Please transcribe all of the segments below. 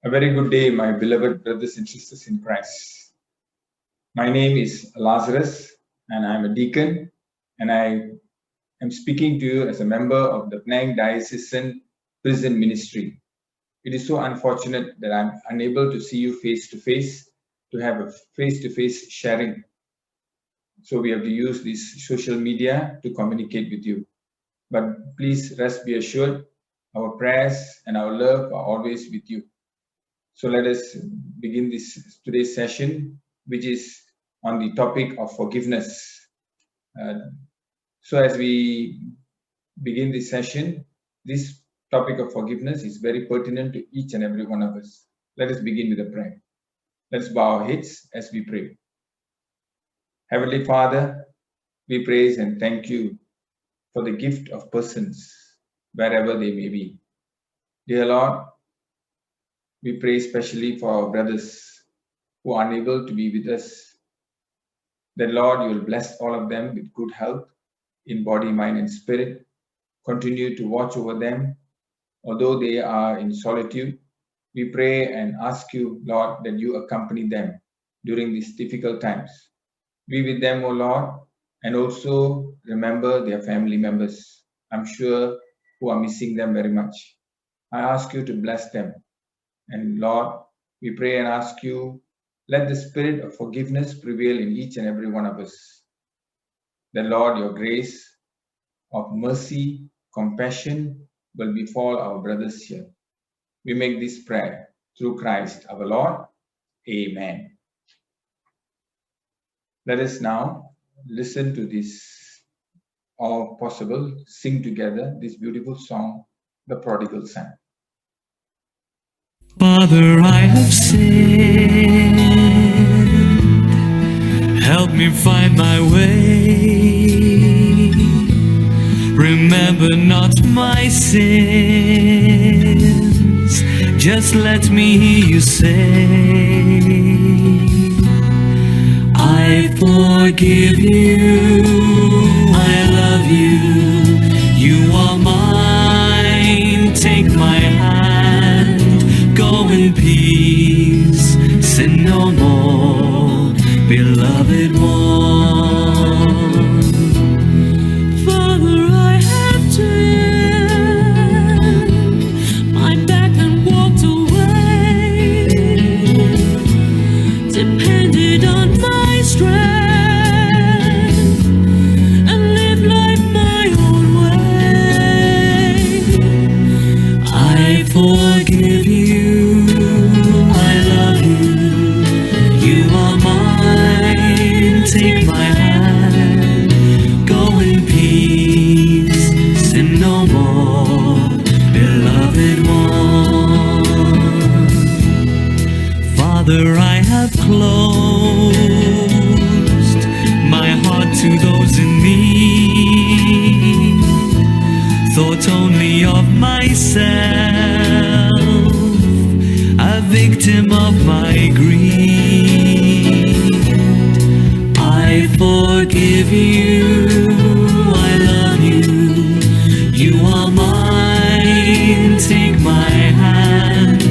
A very good day, my beloved brothers and sisters in Christ. My name is Lazarus, and I'm a deacon, and I am speaking to you as a member of the Penang Diocesan Prison Ministry. It is so unfortunate that I'm unable to see you face to face, to have a face to face sharing. So we have to use this social media to communicate with you. But please rest be assured, our prayers and our love are always with you. So let us begin today's session, which is on the topic of forgiveness. So as we begin this session, this topic of forgiveness is very pertinent to each and every one of us. Let us begin with a prayer. Let's bow our heads as we pray. Heavenly Father, we praise and thank you for the gift of persons, wherever they may be. Dear Lord, we pray especially for our brothers who are unable to be with us. That Lord, you will bless all of them with good health in body, mind, and spirit. Continue to watch over them. Although they are in solitude, we pray and ask you, Lord, that you accompany them during these difficult times. Be with them, O Lord, and also remember their family members, I'm sure, who are missing them very much. I ask you to bless them. And Lord, we pray and ask you, let the spirit of forgiveness prevail in each and every one of us. That Lord, your grace of mercy, compassion will befall our brothers here. We make this prayer through Christ our Lord. Amen. Let us now listen to this, or possible, sing together this beautiful song, The Prodigal Son. Father, I have sinned. Help me find my way. Remember not my sins. Just let me hear you say, I forgive you. I love you. You are mine. Take my hand. Go in peace, sin no more, beloved one. Father, I have turned my back and walked away, depended on my strength, and lived life my own way. I forgive you. Take my hand, go in peace, sin no more, beloved one. Father, I have closed my heart to those in need, thought only of myself, a victim of my greed. I forgive you, I love you, you are mine. Take my hand,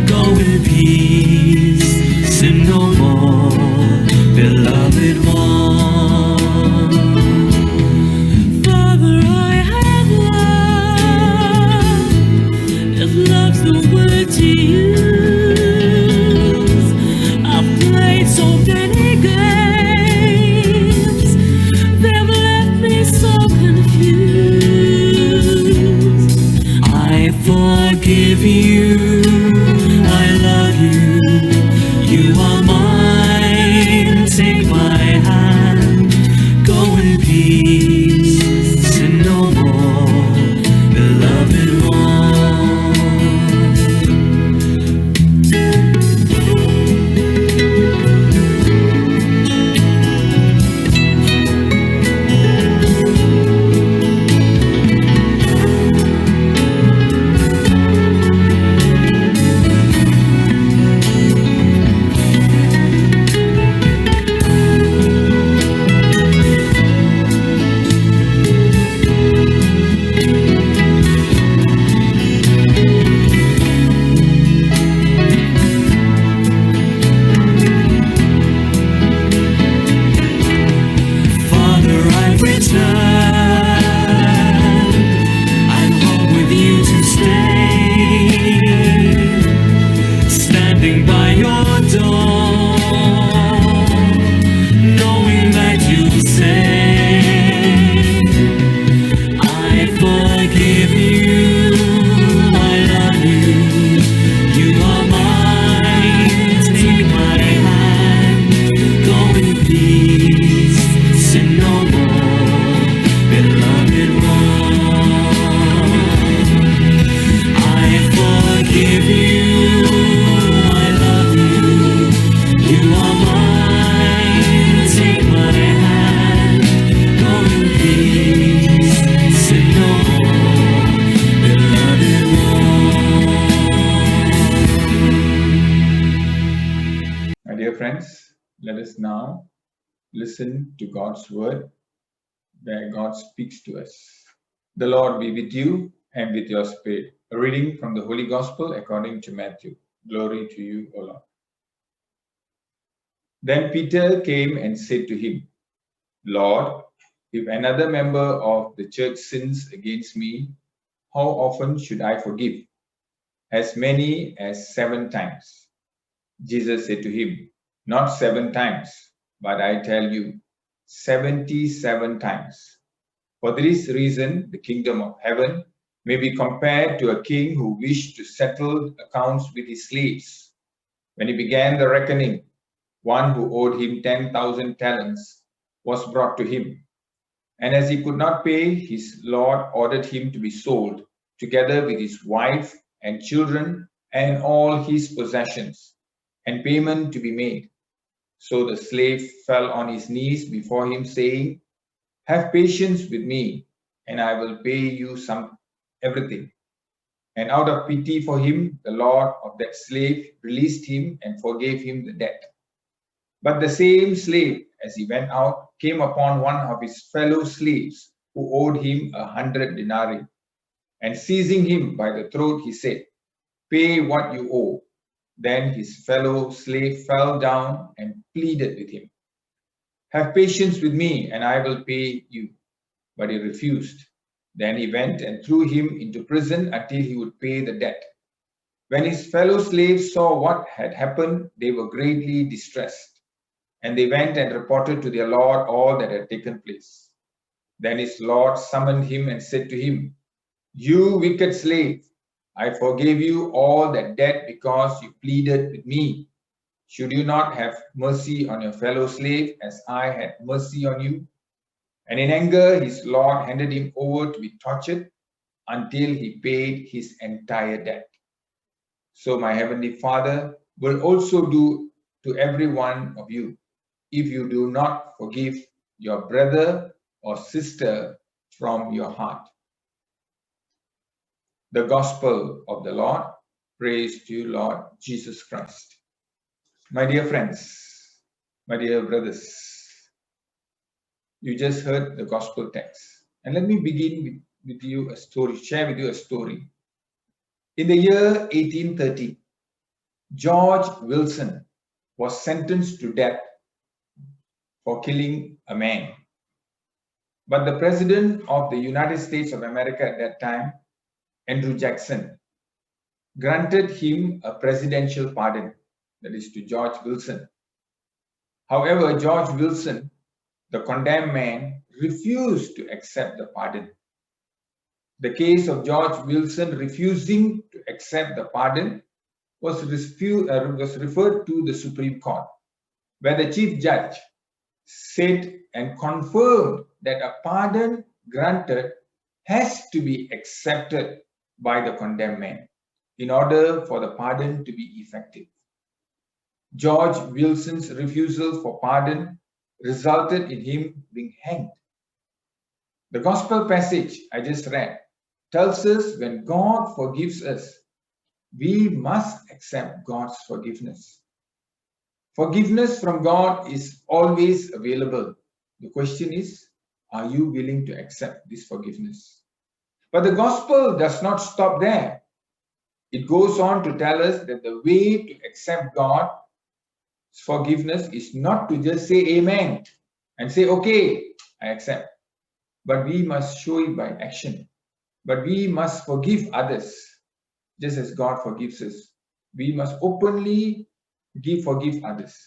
go in peace, sin no more, beloved one. Father, I have loved, if love's the word to use, I've played so many games. Forgive you, I love you, you are mine. Take my hand, go in peace, sin no more, beloved Let us now listen to God's word, where God speaks to us. The Lord be with you and with your spirit. A reading from the Holy Gospel according to Matthew. Glory to you, O Lord. Then Peter came and said to him, Lord, if another member of the church sins against me, how often should I forgive? As many as 7 times. Jesus said to him, not 7 times, but I tell you, 77 times. For this reason, the kingdom of heaven may be compared to a king who wished to settle accounts with his slaves. When he began the reckoning, one who owed him 10,000 talents was brought to him. And as he could not pay, his Lord ordered him to be sold, together with his wife and children and all his possessions, and payment to be made. So the slave fell on his knees before him, saying, have patience with me, and I will pay you everything. And out of pity for him, the Lord of that slave released him and forgave him the debt. But the same slave, as he went out, came upon one of his fellow slaves who owed him 100 denarii. And seizing him by the throat, he said, pay what you owe. Then his fellow slave fell down and pleaded with him, have patience with me, and I will pay you. But he refused. Then he went and threw him into prison until he would pay the debt. When his fellow slaves saw what had happened, they were greatly distressed. And they went and reported to their Lord all that had taken place. Then his Lord summoned him and said to him, you wicked slave, I forgave you all that debt because you pleaded with me. Should you not have mercy on your fellow slave as I had mercy on you? And in anger, his Lord handed him over to be tortured until he paid his entire debt. So my heavenly Father will also do to every one of you if you do not forgive your brother or sister from your heart. The Gospel of the Lord. Praise to you, Lord Jesus Christ. My dear friends, my dear brothers, you just heard the Gospel text. And let me begin with you a story, share with you a story. In the year 1830, George Wilson was sentenced to death for killing a man. But the President of the United States of America at that time, Andrew Jackson, granted him a presidential pardon, that is to George Wilson. However, George Wilson, the condemned man, refused to accept the pardon. The case of George Wilson refusing to accept the pardon was referred to the Supreme Court, where the Chief Judge said and confirmed that a pardon granted has to be accepted by the condemned man in order for the pardon to be effective. George Wilson's refusal for pardon resulted in him being hanged. The Gospel passage I just read tells us when God forgives us, we must accept God's forgiveness. Forgiveness from God is always available. The question is, are you willing to accept this forgiveness? But the Gospel does not stop there. It goes on to tell us that the way to accept God's forgiveness is not to just say amen and say, okay, I accept. But we must show it by action. But we must forgive others just as God forgives us. We must openly forgive others.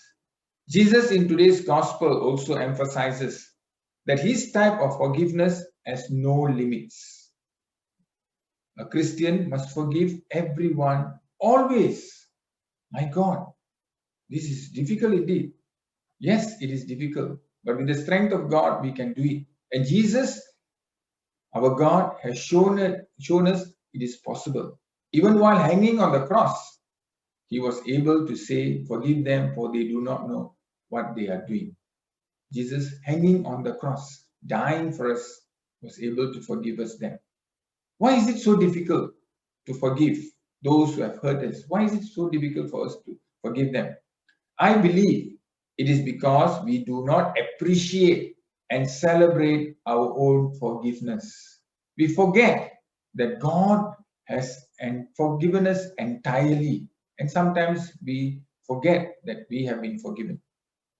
Jesus in today's Gospel also emphasizes that his type of forgiveness has no limits. A Christian must forgive everyone always. My God, this is difficult indeed. Yes, it is difficult, but with the strength of God, we can do it. And Jesus, our God, has shown us it is possible. Even while hanging on the cross, he was able to say, forgive them, for they do not know what they are doing. Jesus, hanging on the cross, dying for us, was able to forgive us then. Why is it so difficult to forgive those who have hurt us? Why is it so difficult for us to forgive them? I believe It is because we do not appreciate and celebrate our own forgiveness. We forget that God has forgiven us entirely. And sometimes we forget that we have been forgiven.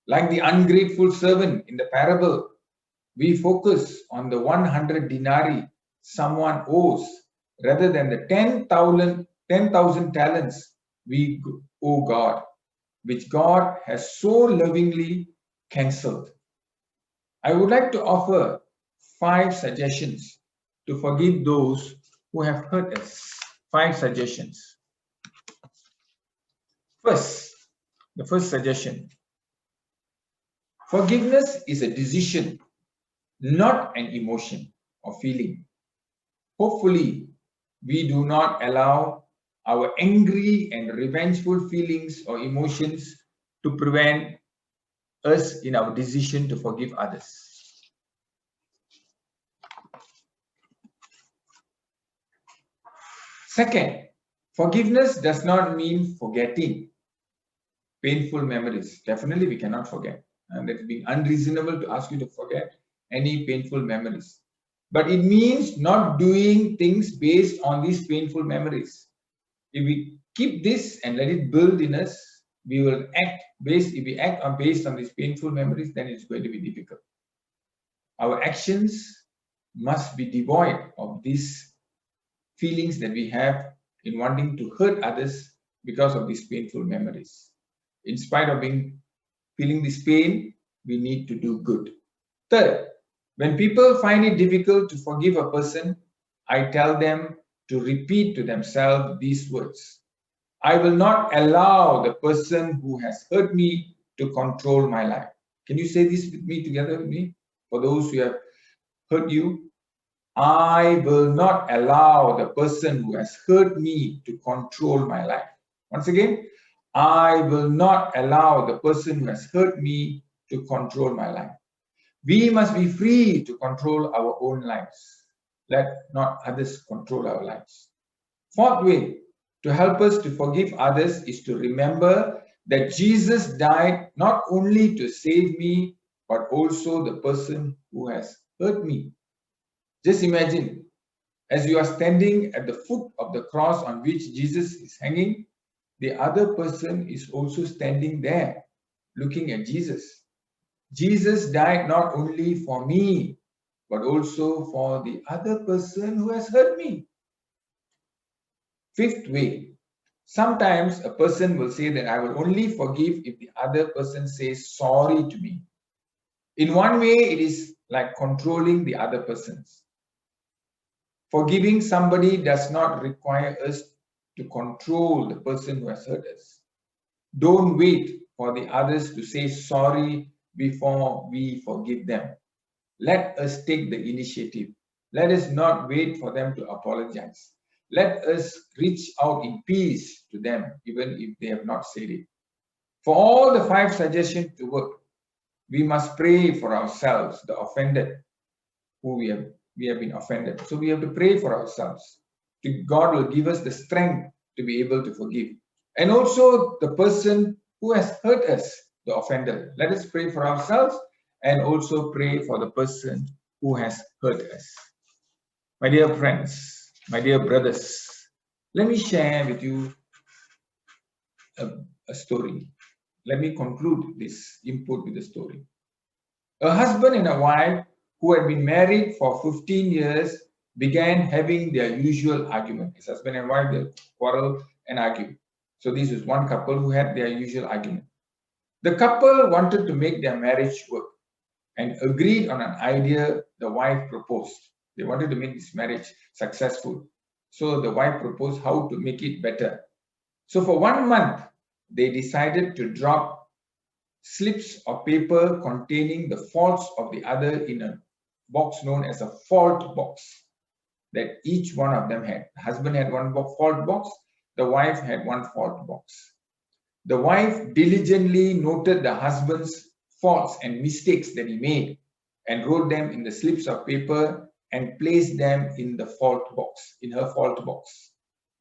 Like the ungrateful servant in the parable, we focus on the 100 denarii someone owes rather than the 10,000 talents we owe God, which God has so lovingly cancelled. I would like to offer 5 suggestions to forgive those who have hurt us. 5 suggestions. First, the first suggestion. Forgiveness is a decision, not an emotion or feeling. Hopefully, we do not allow our angry and revengeful feelings or emotions to prevent us in our decision to forgive others. Second, forgiveness does not mean forgetting painful memories. Definitely, we cannot forget. And it's being unreasonable to ask you to forget any painful memories. But it means not doing things based on these painful memories. If we keep this and let it build in us, we will act based. If we act based on these painful memories, then it's going to be difficult. Our actions must be devoid of these feelings that we have in wanting to hurt others because of these painful memories. In spite of feeling this pain, we need to do good. Third, when people find it difficult to forgive a person, I tell them to repeat to themselves these words. I will not allow the person who has hurt me to control my life. Can you say this with me, together with me? For those who have hurt you, I will not allow the person who has hurt me to control my life. Once again, I will not allow the person who has hurt me to control my life. We must be free to control our own lives. Let not others control our lives. Fourth way to help us to forgive others is to remember that Jesus died not only to save me, but also the person who has hurt me. Just imagine, as you are standing at the foot of the cross on which Jesus is hanging, the other person is also standing there, looking at Jesus. Jesus died not only for me, but also for the other person who has hurt me. Fifth way, sometimes a person will say that I will only forgive if the other person says sorry to me. In one way, it is like controlling the other persons. Forgiving somebody does not require us to control the person who has hurt us. Don't wait for the others to say sorry before we forgive them. Let us take the initiative. Let us not wait for them to apologize. Let us reach out in peace to them, even if they have not said it. For all the 5 suggestions to work, we must pray for ourselves, the offended, who we have been offended. So we have to pray for ourselves. God will give us the strength to be able to forgive. And also the person who has hurt us, the offender. Let us pray for ourselves and also pray for the person who has hurt us. My dear friends, my dear brothers, let me share with you a story. Let me conclude this input with a story. A husband and a wife who had been married for 15 years began having their usual argument. His husband and wife, they quarrel and argue. So this is one couple who had their usual argument. The couple wanted to make their marriage work and agreed on an idea the wife proposed. They wanted to make this marriage successful. So the wife proposed how to make it better. So for 1 month, they decided to drop slips of paper containing the faults of the other in a box known as a fault box that each one of them had. The husband had one fault box, the wife had one fault box. The wife diligently noted the husband's faults and mistakes that he made and wrote them in the slips of paper and placed them in the fault box, in her fault box.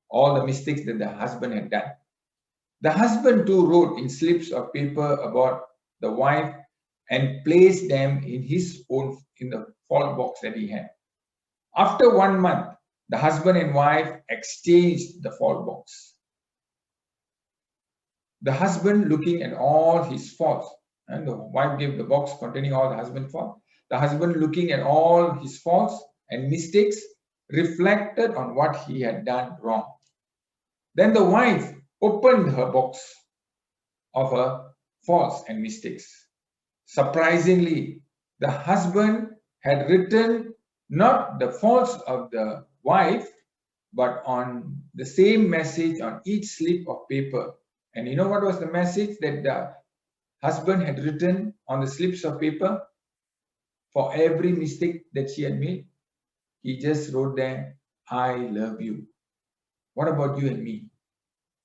All the mistakes that the husband had done. The husband too wrote in slips of paper about the wife and placed them in the fault box that he had. After 1 month, the husband and wife exchanged the fault box. The husband looking at all his faults, and the wife gave the box containing all the husband's faults. The husband looking at all his faults and mistakes reflected on what he had done wrong. Then the wife opened her box of her faults and mistakes. Surprisingly, the husband had written not the faults of the wife, but on the same message on each slip of paper. And you know what was the message that the husband had written on the slips of paper for every mistake that she had made? He just wrote there, I love you. What about you and me?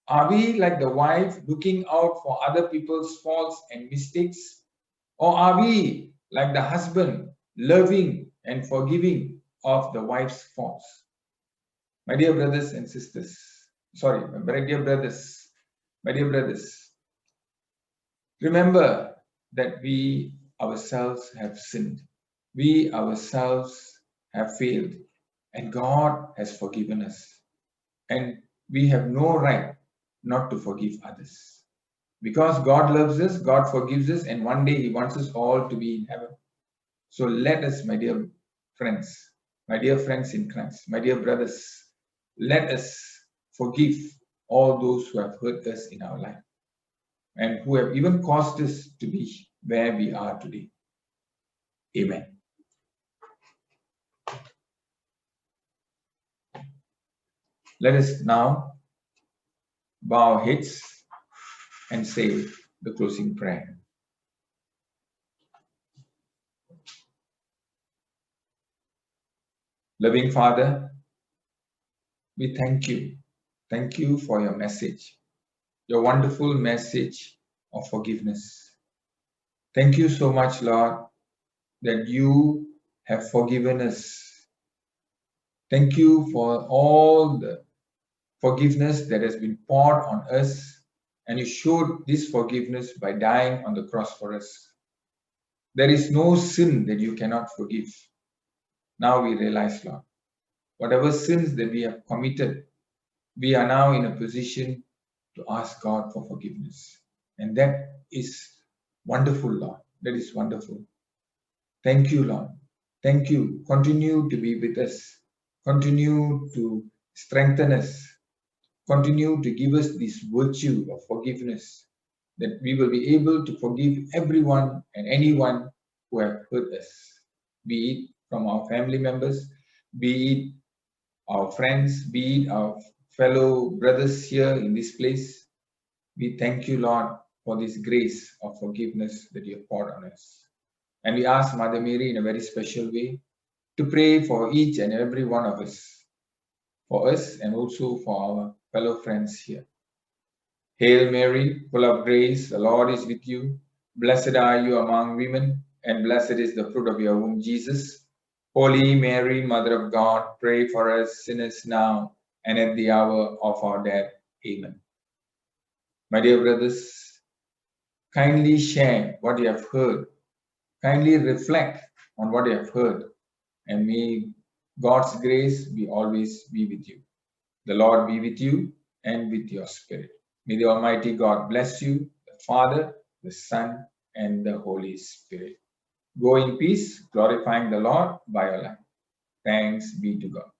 Are we like the wife looking out for other people's faults and mistakes? Or are we like the husband loving and forgiving of the wife's faults? My dear brothers and sisters, my dear brothers, remember that we ourselves have sinned. We ourselves have failed, and God has forgiven us. And we have no right not to forgive others. Because God loves us, God forgives us, and one day He wants us all to be in heaven. So let us, my dear friends in Christ, my dear brothers, let us forgive all those who have hurt us in our life and who have even caused us to be where we are today. Amen. Let us now bow our heads and say the closing prayer. Loving Father, we thank you. Thank you for your message, your wonderful message of forgiveness. Thank you so much, Lord, that you have forgiven us. Thank you for all the forgiveness that has been poured on us, and you showed this forgiveness by dying on the cross for us. There is no sin that you cannot forgive. Now we realize, Lord, whatever sins that we have committed, we are now in a position to ask God for forgiveness. And that is wonderful, Lord. That is wonderful. Thank you, Lord. Thank you. Continue to be with us. Continue to strengthen us. Continue to give us this virtue of forgiveness, that we will be able to forgive everyone and anyone who have hurt us, be it from our family members, be it our friends, be it our fellow brothers here in this place. We thank you, Lord, for this grace of forgiveness that you have poured on us. And we ask Mother Mary in a very special way to pray for each and every one of us, for us and also for our fellow friends here. Hail Mary, full of grace, the Lord is with you. Blessed are you among women, and blessed is the fruit of your womb, Jesus. Holy Mary, Mother of God, pray for us sinners now and at the hour of our death. Amen. My dear brothers, kindly share what you have heard. Kindly reflect on what you have heard, and may God's grace be always be with you. The Lord be with you and with your spirit. May the Almighty God bless you, the Father, the Son, and the Holy Spirit. Go in peace, glorifying the Lord by your life. Thanks be to God.